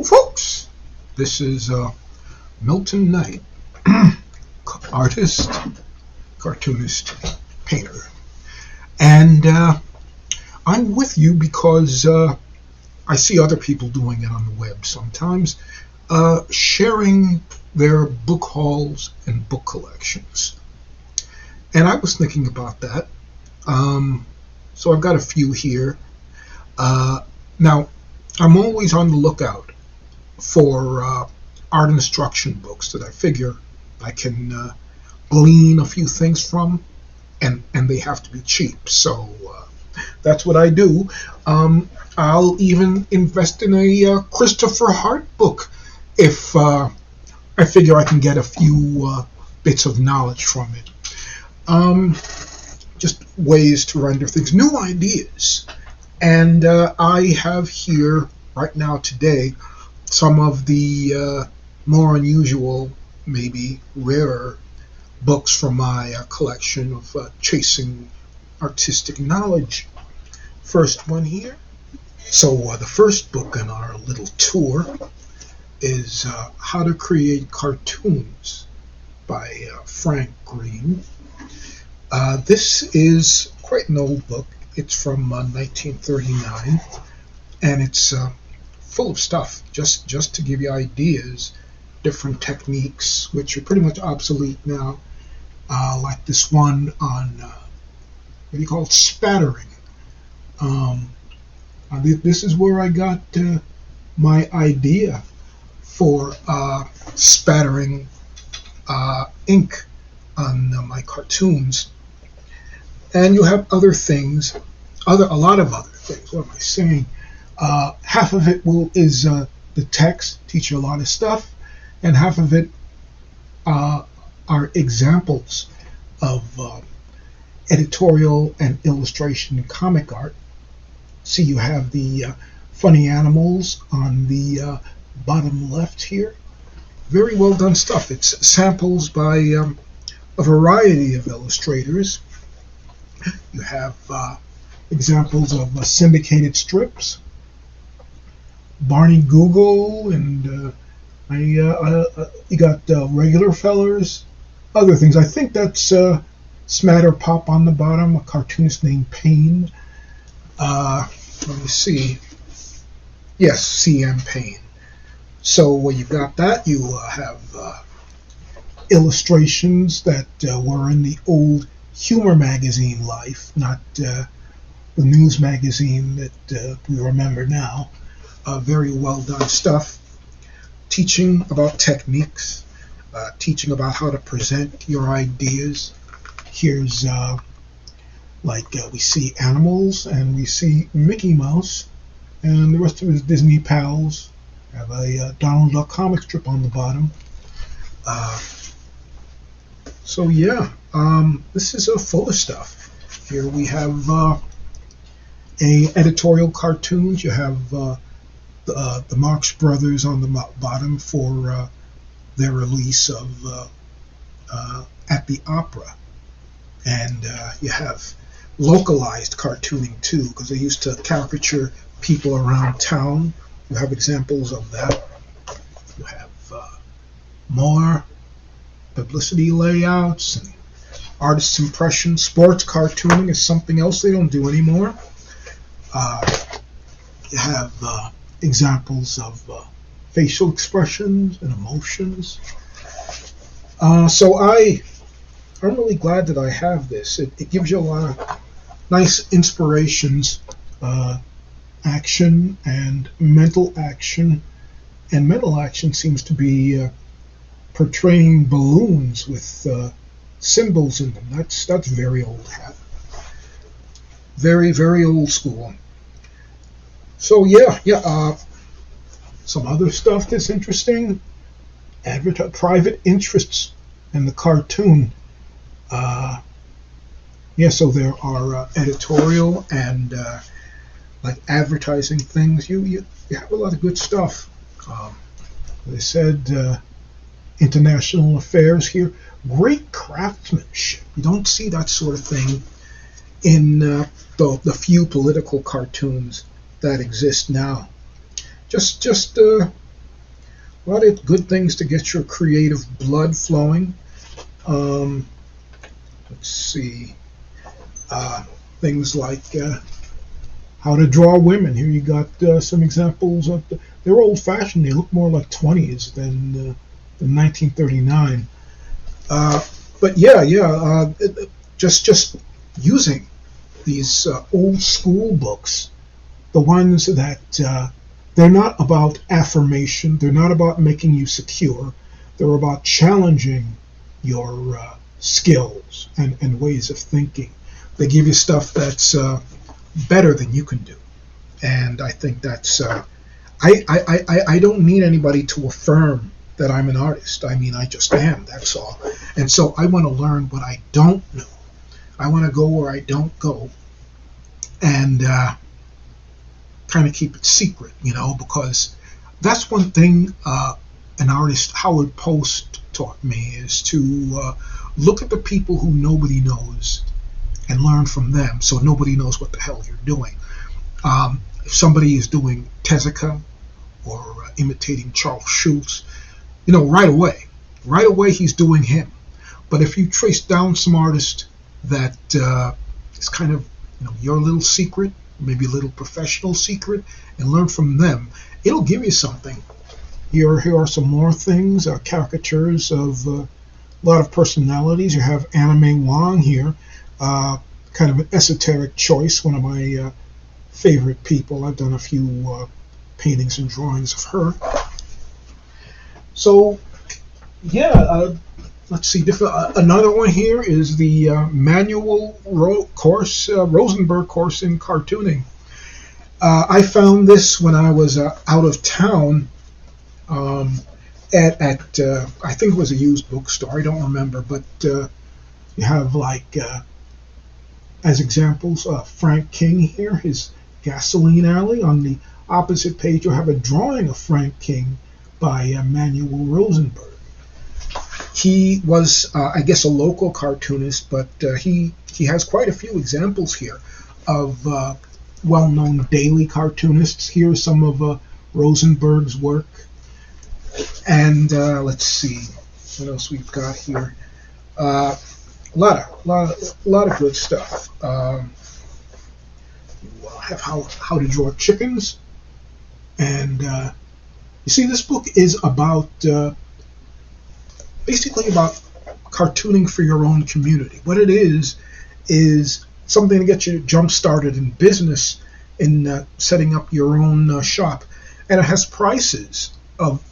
Hello, folks. This is Milton Knight, artist, cartoonist, painter. And I'm with you because I see other people doing it on the web sometimes, sharing their book hauls and book collections. And I was thinking about that. So I've got a few here. Now, I'm always on the lookout for art instruction books that I figure I can glean a few things from, and they have to be cheap. So that's what I do. I'll even invest in a Christopher Hart book if I figure I can get a few bits of knowledge from it. Just ways to render things, new ideas. And I have here, right now today, some of the more unusual, maybe rarer books from my collection of chasing artistic knowledge. First one here. So the first book in our little tour is How to Create Cartoons by Frank Green. This is quite an old book. It's from 1939, and it's full of stuff, just to give you ideas, different techniques, which are pretty much obsolete now, like this one on, what do you call it, spattering. This is where I got my idea for spattering ink on my cartoons. And you have other things, a lot of other things. What am I saying? Half of it is the text, teach you a lot of stuff, and half of it are examples of editorial and illustration and comic art. See, you have the funny animals on the bottom left here. Very well done stuff. It's samples by a variety of illustrators. You have examples of syndicated strips, Barney Google, and you got regular fellers, other things. I think that's Smatter Pop on the bottom, a cartoonist named Payne. Let me see. Yes, C.M. Payne. So you got that. You have illustrations that were in the old humor magazine life, not the news magazine that we remember now. Very well done stuff. Teaching about techniques, teaching about how to present your ideas. Here's we see animals and we see Mickey Mouse, and the rest of his Disney pals. Have a Donald Duck comic strip on the bottom. So yeah, this is full of stuff. Here we have editorial cartoons. You have the Marx Brothers on the bottom for their release of At the Opera. And you have localized cartooning too, because they used to caricature people around town. You have examples of that. You have more publicity layouts and artist's impressions. Sports cartooning is something else they don't do anymore. You have examples of facial expressions and emotions. So I'm really glad that I have this. It gives you a lot of nice inspirations, action and mental action. And mental action seems to be portraying balloons with symbols in them. That's very old hat. Very, very old school. So yeah. Some other stuff that's interesting. Private interests in the cartoon. So there are editorial and advertising things. You have a lot of good stuff. They said international affairs here. Great craftsmanship. You don't see that sort of thing in the few political cartoons that exist now. Just a lot of good things to get your creative blood flowing. Um, let's see, uh, things like how to draw women. Here you got some examples of they're old-fashioned. They look more like 20s than 1939. But just using these old school books, the ones that they're not about affirmation, they're not about making you secure, they're about challenging your skills and ways of thinking. They give you stuff that's better than you can do, and I think that's I don't need anybody to affirm that I'm an artist. I mean, I just am, that's all. And so I want to learn what I don't know. I want to go where I don't go, and kind of keep it secret, because that's one thing an artist, Howard Post, taught me, is to look at the people who nobody knows and learn from them, so nobody knows what the hell you're doing. If somebody is doing Tezuka or imitating Charles Schulz, right away he's doing him. But if you trace down some artist that is kind of your little secret, maybe a little professional secret, and learn from them, it'll give you something. Here are some more things, caricatures of a lot of personalities. You have Anime Wong here, kind of an esoteric choice, one of my favorite people. I've done a few paintings and drawings of her. So, let's see. Another one here is the manual course, Rosenberg course in cartooning. I found this when I was out of town at I think it was a used bookstore. I don't remember, but you have as examples, Frank King here, his Gasoline Alley. On the opposite page, you have a drawing of Frank King by Manuel Rosenberg. He was, I guess, a local cartoonist, but he has quite a few examples here of well-known daily cartoonists. Here's some of Rosenberg's work. And let's see what else we've got here. A lot of good stuff. We'll have how to draw chickens, and you see, this book is about basically about cartooning for your own community. What it is something to get you jump started in business, in setting up your own shop, and it has prices of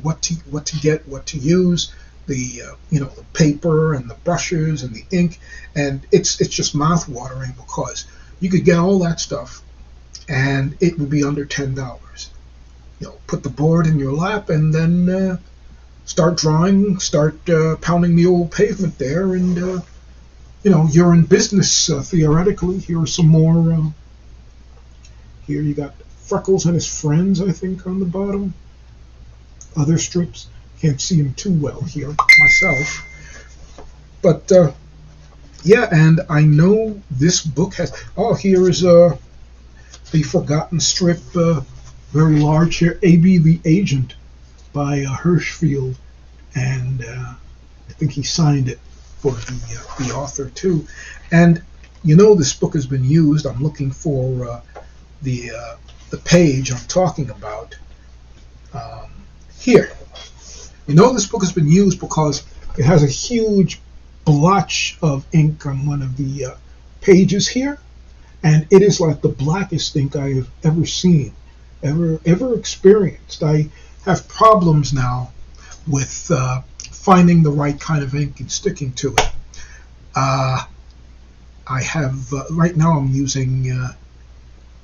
what to get, what to use, the the paper and the brushes and the ink, and it's just mouth-watering, because you could get all that stuff and it would be under $10. Put the board in your lap and then start drawing, start pounding the old pavement there, and you're in business theoretically. Here are some more. Here you got Freckles and his friends, I think, on the bottom. Other strips. Can't see them too well here myself. But and I know this book has. Oh, here is the forgotten strip, very large here. A.B. the Agent by Hirschfeld, and I think he signed it for the author too. And this book has been used. I'm looking for the page I'm talking about here. This book has been used because it has a huge blotch of ink on one of the pages here, and it is like the blackest ink I have ever seen, ever experienced. I have problems now with finding the right kind of ink and sticking to it. I have right now I'm using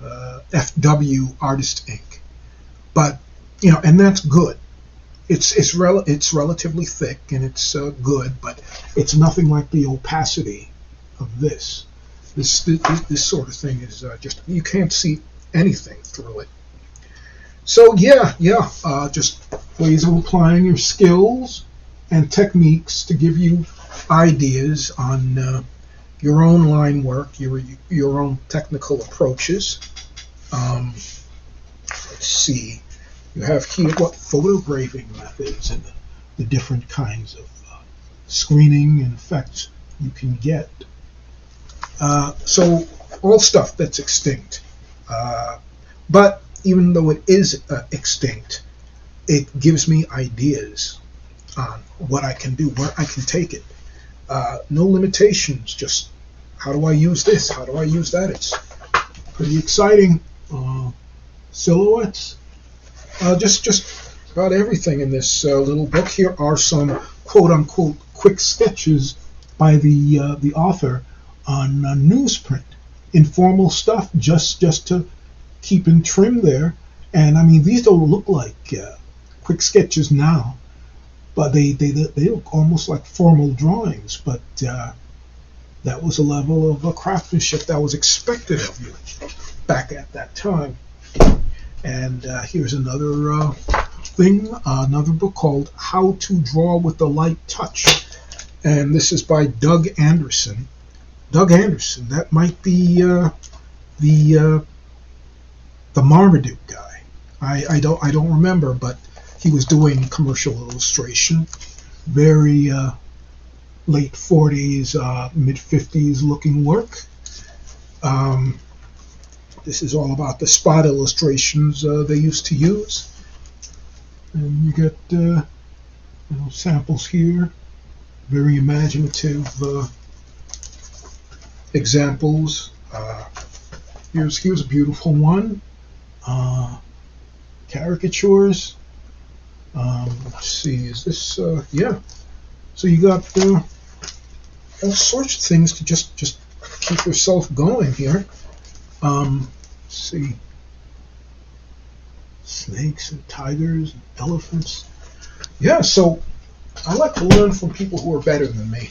FW Artist ink, but and that's good. It's relatively thick and it's good, but it's nothing like the opacity of this. This sort of thing is just, you can't see anything through it. So just ways of applying your skills and techniques to give you ideas on your own line work, your own technical approaches. Let's see. You have here what photograving methods and the different kinds of screening and effects you can get. So all stuff that's extinct. But even though it is extinct, it gives me ideas on what I can do, where I can take it. No limitations, just how do I use this? How do I use that? It's pretty exciting. Silhouettes. Just about everything in this little book. Here are some quote-unquote quick sketches by the author on newsprint. Informal stuff, just to keep in trim there. And I mean, these don't look like quick sketches now, but they look almost like formal drawings. But that was a level of craftsmanship that was expected of you back at that time. And here's another thing, another book called How to Draw with the Light Touch. And this is by Doug Anderson. Doug Anderson, that might be the Marmaduke guy. I don't remember, but he was doing commercial illustration. Very late 40s, mid 50s looking work. This is all about the spot illustrations they used to use. And you get samples here, very imaginative examples. Here's a beautiful one. Caricatures. Let's see, is this, yeah. So you got all sorts of things to just keep yourself going here. Let's see, snakes and tigers and elephants. Yeah, so I like to learn from people who are better than me.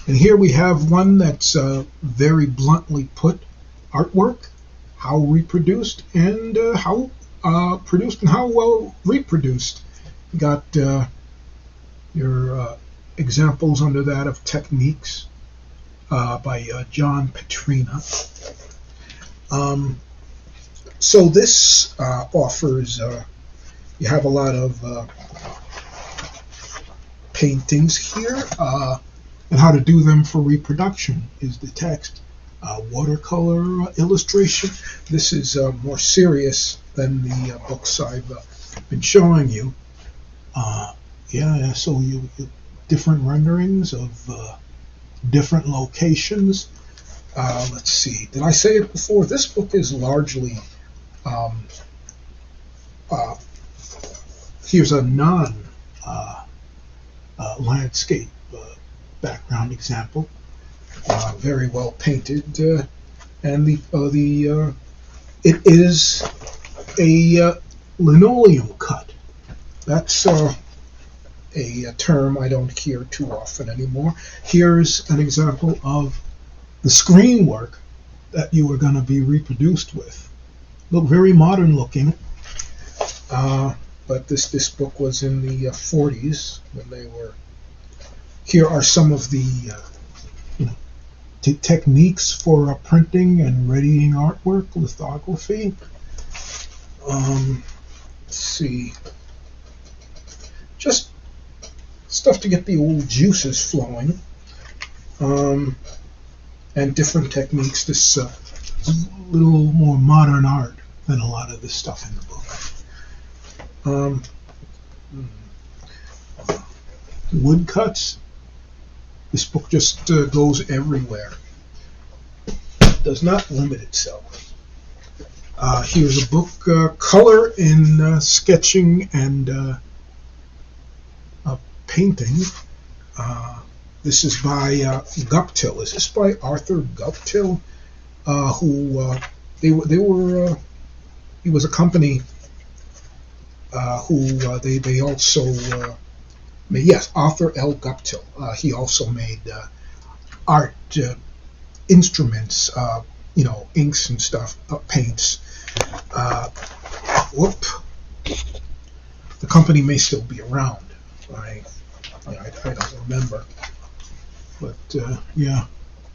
And here we have one that's very bluntly put, artwork, how reproduced and how produced and how well reproduced. You got your examples under that of techniques by John Petrina. So this offers, you have a lot of paintings here, and how to do them for reproduction is the text. Watercolor illustration. This is more serious than the books I've been showing you. Yeah, so you different renderings of different locations. Let's see, did I say it before? This book is largely, here's a non-landscape background example, very well painted, and it is a linoleum cut. That's a term I don't hear too often anymore. Here's an example of the screen work that you are going to be reproduced with. Look very modern looking, but this book was in the 40s when they were. Here are some of the techniques for printing and readying artwork, lithography. Let's see, just stuff to get the old juices flowing. And different techniques. This is a little more modern art than a lot of this stuff in the book. Woodcuts. This book just goes everywhere. It does not limit itself. Here's a book, Color in Sketching and Painting. This is by Guptill. Is this by Arthur Guptill? He was a company who they also yes, Arthur L. Guptill. He also made art instruments, inks and stuff, paints. The company may still be around. I don't remember. But yeah,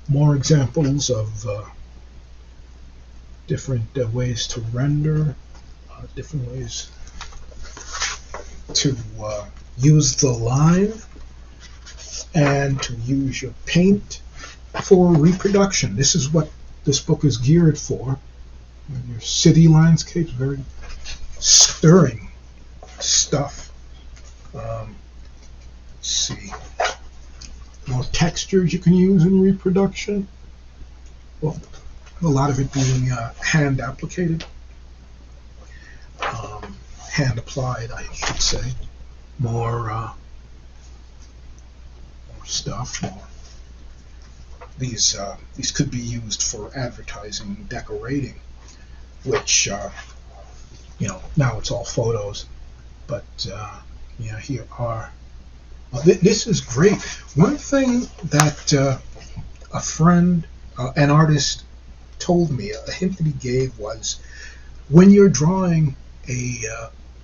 more examples of different ways to render, different ways to use the line and to use your paint for reproduction. This is what this book is geared for. Your city landscapes, very stirring stuff. Let's see. More textures you can use in reproduction. Well, a lot of it being hand applicated. Hand applied, I should say. More stuff. These could be used for advertising, decorating, which now it's all photos, but here are. This is great. One thing that a friend, an artist, told me, a hint that he gave was, when you're drawing a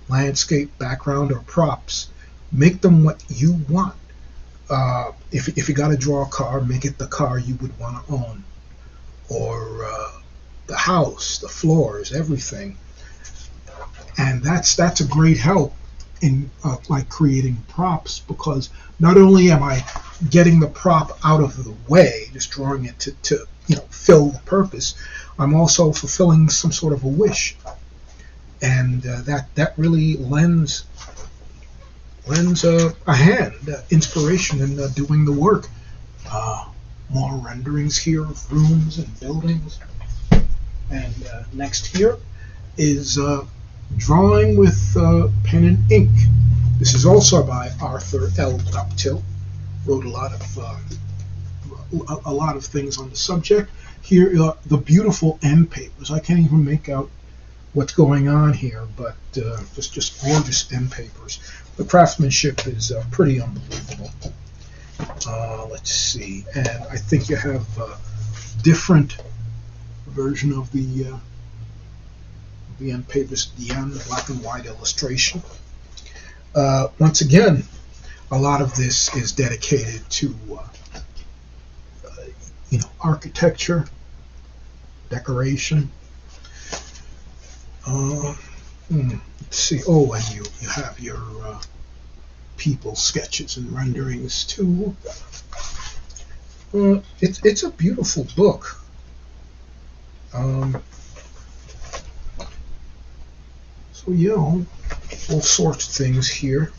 landscape background or props, make them what you want. If you got to draw a car, make it the car you would want to own, or the house, the floors, everything. And that's a great help in like creating props, because not only am I getting the prop out of the way, just drawing it to fill the purpose, I'm also fulfilling some sort of a wish, and that really lends a hand, inspiration in doing the work. More renderings here of rooms and buildings. And next here is drawing with pen and ink. This is also by Arthur L. Guptill. Wrote a lot of things on the subject. Here are the beautiful end papers. I can't even make out what's going on here, but just gorgeous end papers. The craftsmanship is pretty unbelievable. Let's see, and I think you have a different version of the end papers at the end, black and white illustration. Once again, a lot of this is dedicated to architecture, decoration. Let's see. Oh, and you have your people sketches and renderings too. It's a beautiful book. So yeah, all sorts of things here.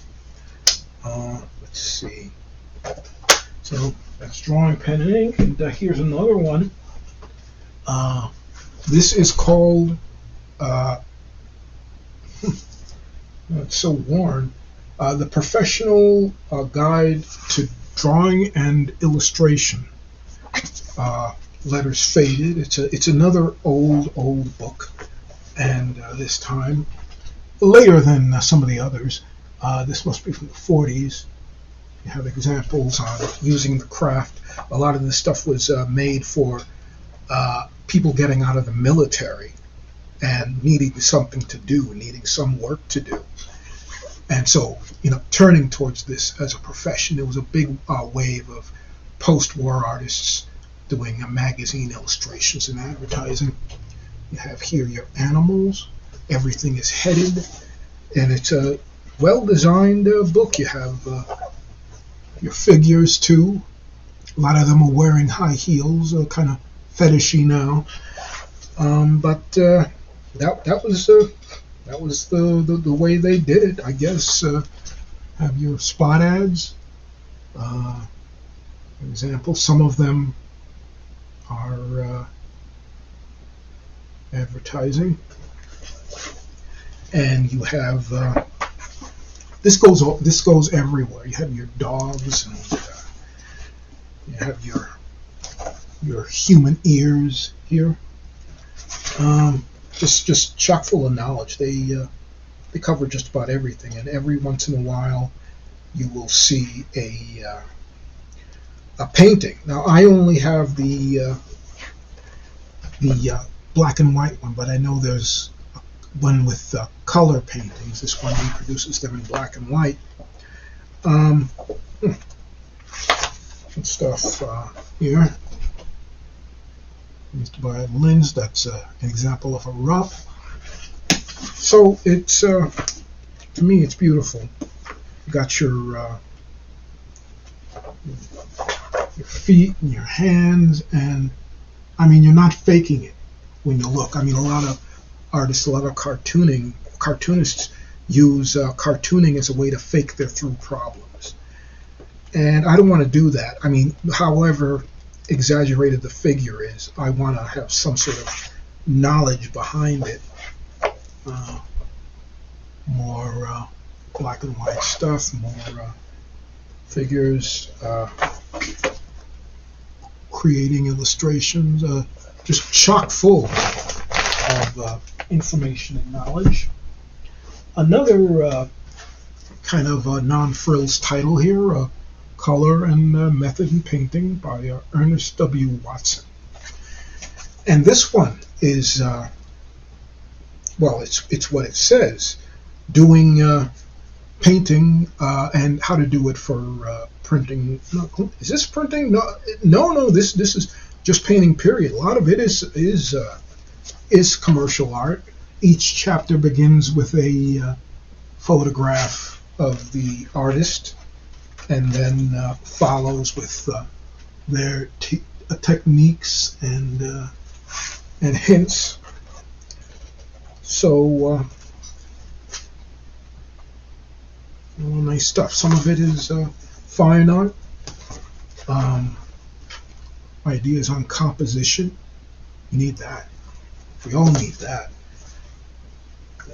Let's see. So that's drawing, pen and ink, and here's another one. This is called. It's so worn. The Professional Guide to Drawing and Illustration. Letters faded. It's another old book, and this time later than some of the others. This must be from the 40s. You have examples on using the craft. A lot of this stuff was made for people getting out of the military and needing something to do, needing some work to do. And so, turning towards this as a profession, there was a big wave of post-war artists doing magazine illustrations and advertising. You have here your animals. Everything is headed, and it's a well-designed book. You have your figures too. A lot of them are wearing high heels, kind of fetishy now. But that was the way they did it, I guess. Have your spot ads. For example, some of them are advertising, and you have this goes everywhere. You have your dogs, and you have your human ears here. Just chock full of knowledge. They cover just about everything, and every once in a while you will see a painting. Now I only have the black and white one, but I know there's one with color paintings. This one reproduces them in black and white. Some stuff here. Used by Linz. That's an example of a rough. So it's To me, it's beautiful. You got your feet and your hands, and I mean, you're not faking it when you look. I mean, a lot of artists, a lot of cartoonists use cartooning as a way to fake their through problems. And I don't want to do that. I mean, however exaggerated the figure is, I want to have some sort of knowledge behind it. More black and white stuff, more figures, creating illustrations, just chock full of information and knowledge. Another kind of non-frills title here, Color and Method in Painting by Ernest W. Watson. And this one is, well, it's what it says, doing painting and how to do it for printing. No, is this printing? No. This is just painting. Period. A lot of it is commercial art. Each chapter begins with a photograph of the artist, and then follows with their techniques and hints. So nice stuff. Some of it is fine art. Ideas on composition. You need that. We all need that.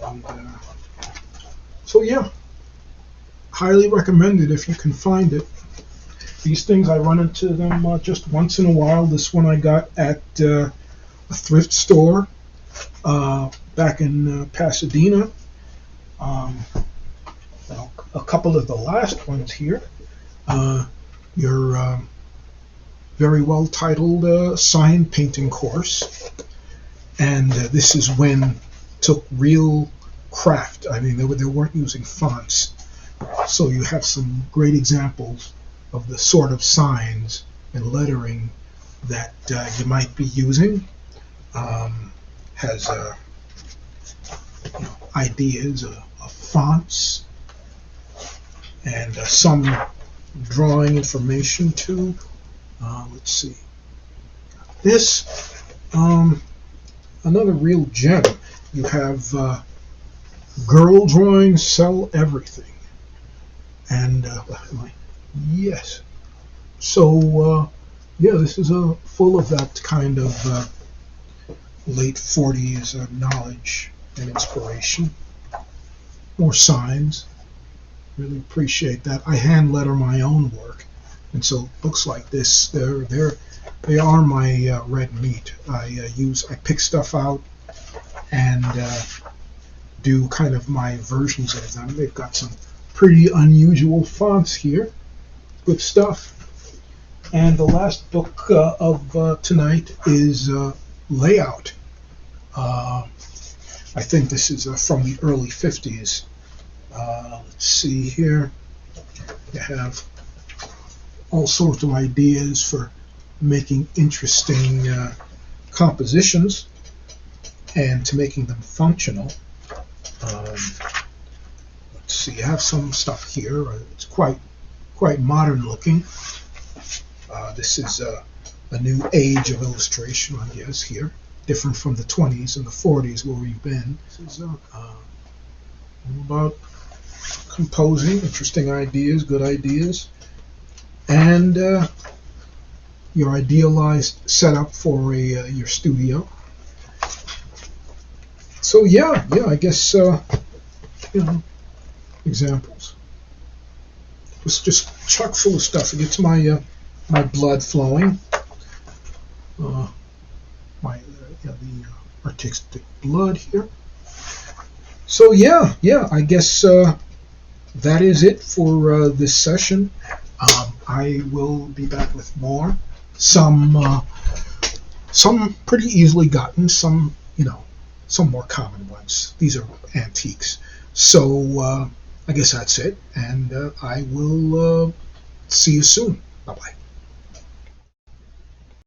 And, so yeah, highly recommended if you can find it. These things, I run into them just once in a while. This one I got at a thrift store back in Pasadena. Well, a couple of the last ones here. Your very well titled sign painting course. And this is when took real craft. I mean, they weren't using fonts. So you have some great examples of the sort of signs and lettering that you might be using. Has ideas of fonts and some drawing information too. Let's see. This, another real gem. You have girl drawings sell everything. And yes. So yeah, this is full of that kind of late 40s knowledge and inspiration. More signs. Really appreciate that. I hand letter my own work, and so books like this, they are my red meat. I pick stuff out and do kind of my versions of them. They've got some pretty unusual fonts here. Good stuff. And the last book of tonight is Layout. I think this is from the early 50s. Let's see here. You have all sorts of ideas for making interesting compositions and to making them functional. Let's see, you have some stuff here. It's quite modern looking. This is a new age of illustration, I guess, here. Different from the 20s and the 40s where we've been. This is about composing, interesting ideas, good ideas, and your idealized setup for your studio. So yeah, I guess examples. It's just chock full of stuff. It gets my my blood flowing. The artistic blood here. So yeah, I guess that is it for this session. I will be back with more. Some pretty easily gotten, some more common ones. These are antiques. So I guess that's it, and I will see you soon. Bye-bye.